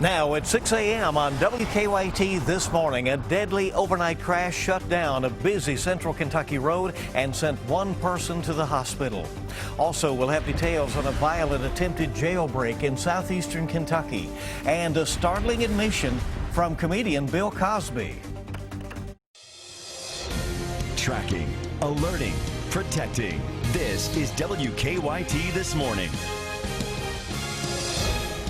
Now at 6 a.m. on WKYT this morning, a deadly overnight crash shut down a busy central Kentucky road and sent one person to the hospital. Also, we'll have details on a violent attempted jailbreak in southeastern Kentucky and a startling admission from comedian Bill Cosby. Tracking, alerting, protecting. This is WKYT This Morning.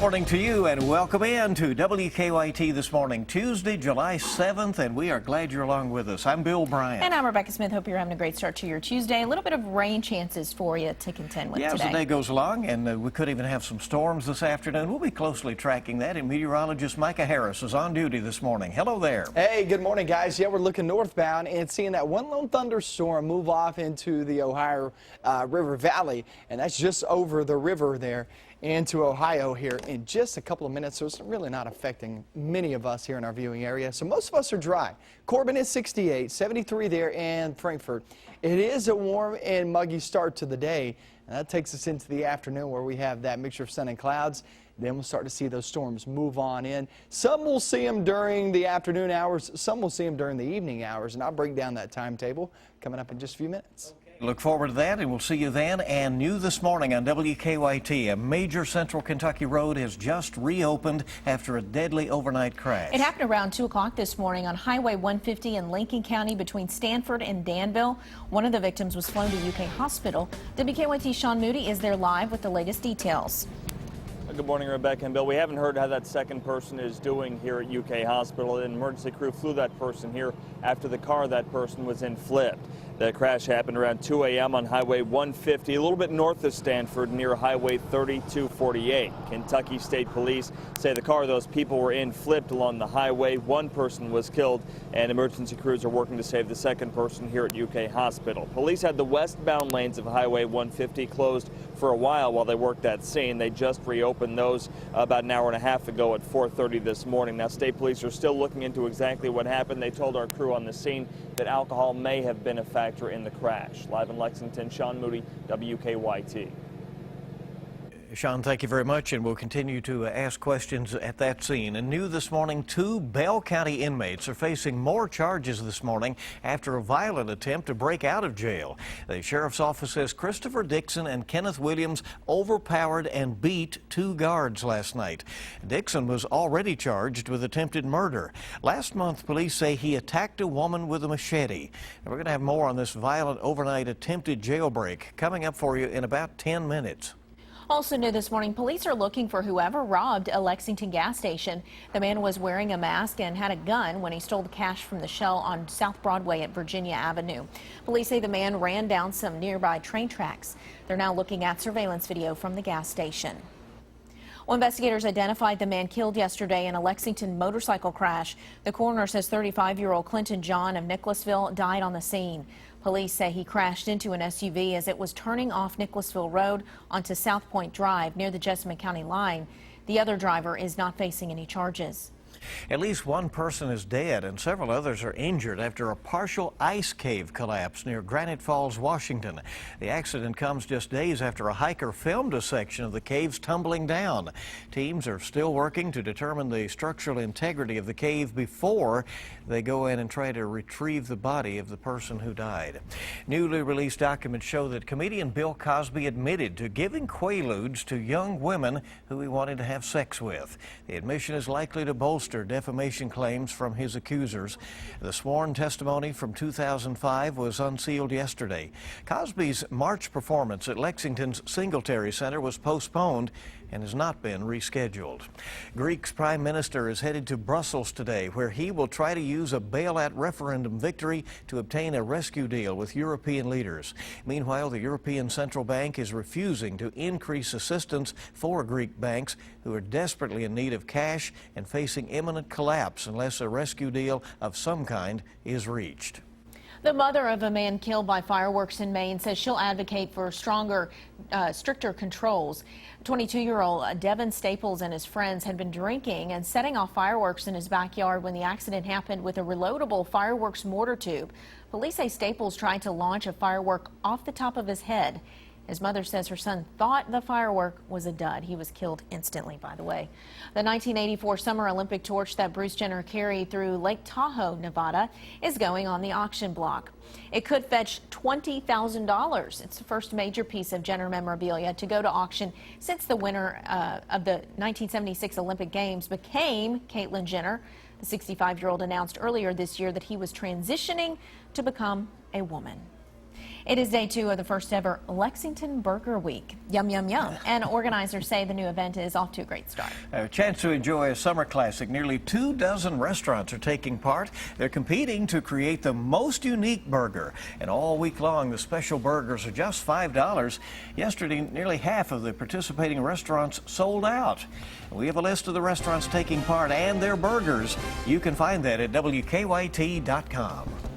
Morning to you and welcome in to WKYT This Morning, Tuesday, July 7th, and we are glad you're along with us. I'm Bill Bryant. And I'm Rebecca Smith. Hope you're having a great start to your Tuesday. A little bit of rain chances for you to contend with today. As the day goes along, and we could even have some storms this afternoon. We'll be closely tracking that, and meteorologist Micah Harris is on duty this morning. Hello there. Hey, good morning, guys. Yeah, we're looking northbound and seeing that one lone thunderstorm move off into the Ohio River Valley, and that's just over the river there into Ohio here in just a couple of minutes, so it's really not affecting many of us here in our viewing area. So most of us are dry. Corbin is 68, 73 there in Frankfort. It is a warm and muggy start to the day, and that takes us into the afternoon where we have that mixture of sun and clouds. Then we'll start to see those storms move on in. Some will see them during the afternoon hours, some will see them during the evening hours, and I'll break down that timetable coming up in just a few minutes. Look forward to that, and we'll see you then. And new this morning on WKYT, a major central Kentucky road has just reopened after a deadly overnight crash. It happened around 2 o'clock this morning on Highway 150 in Lincoln County between Stanford and Danville. One of the victims was flown to UK Hospital. WKYT's Sean Moody is there live with the latest details. Good morning, Rebecca and Bill. We haven't heard how that second person is doing here at UK Hospital. An emergency crew flew that person here after the car that person was in flipped. The crash happened around 2 a.m. on Highway 150, a little bit north of Stanford, near Highway 3248. Kentucky State Police say the car those people were in flipped along the highway. One person was killed, and emergency crews are working to save the second person here at UK Hospital. Police had the westbound lanes of Highway 150 closed for a while they worked that scene. They just reopened those about an hour and a half ago at 4:30 this morning. Now, state police are still looking into exactly what happened. They told our crew on the scene that alcohol may have been a factor in the crash. Live in Lexington, Sean Moody, WKYT. Sean, thank you very much, and we'll continue to ask questions at that scene. And new this morning, 2 Bell County inmates are facing more charges this morning after a violent attempt to break out of jail. The sheriff's office says Christopher Dixon and Kenneth Williams overpowered and beat 2 guards last night. Dixon was already charged with attempted murder. Last month, police say he attacked a woman with a machete. And we're going to have more on this violent overnight attempted jailbreak coming up for you in about 10 minutes. Also new this morning, police are looking for whoever robbed a Lexington gas station. The man was wearing a mask and had a gun when he stole the cash from the shell on South Broadway at Virginia Avenue. Police say the man ran down some nearby train tracks. They're now looking at surveillance video from the gas station. Well, investigators identified the man killed yesterday in a Lexington motorcycle crash. The coroner says 35-year-old Clinton John of Nicholasville died on the scene. Police say he crashed into an SUV as it was turning off Nicholasville Road onto South Point Drive near the Jessamine County line. The other driver is not facing any charges. At least one person is dead and several others are injured after a partial ice cave collapse near Granite Falls, Washington. The accident comes just days after a hiker filmed a section of the caves tumbling down. Teams are still working to determine the structural integrity of the cave before they go in and try to retrieve the body of the person who died. Newly released documents show that comedian Bill Cosby admitted to giving quaaludes to young women who he wanted to have sex with. The admission is likely to bolster defamation claims from his accusers. The sworn testimony from 2005 was unsealed yesterday. Cosby's March performance at Lexington's Singletary Center was postponed and has not been rescheduled. Greece's prime minister is headed to Brussels today, where he will try to use a bailout referendum victory to obtain a rescue deal with European leaders. Meanwhile, the European Central Bank is refusing to increase assistance for Greek banks who are desperately in need of cash and facing imminent collapse unless a rescue deal of some kind is reached. The mother of a man killed by fireworks in Maine says she'll advocate for stricter controls. 22-year-old Devin Staples and his friends had been drinking and setting off fireworks in his backyard when the accident happened with a reloadable fireworks mortar tube. Police say Staples tried to launch a firework off the top of his head. His mother says her son thought the firework was a dud. He was killed instantly, by the way. The 1984 Summer Olympic torch that Bruce Jenner carried through Lake Tahoe, Nevada, is going on the auction block. It could fetch $20,000. It's the first major piece of Jenner memorabilia to go to auction since the winner of the 1976 Olympic Games became Caitlyn Jenner. The 65-year-old announced earlier this year that he was transitioning to become a woman. It is day 2 of the first ever Lexington Burger Week. Yum, yum, yum. And organizers say the new event is off to a great start. A chance to enjoy a summer classic. Nearly 24 restaurants are taking part. They're competing to create the most unique burger. And all week long, the special burgers are just $5. Yesterday, nearly half of the participating restaurants sold out. We have a list of the restaurants taking part and their burgers. You can find that at WKYT.com.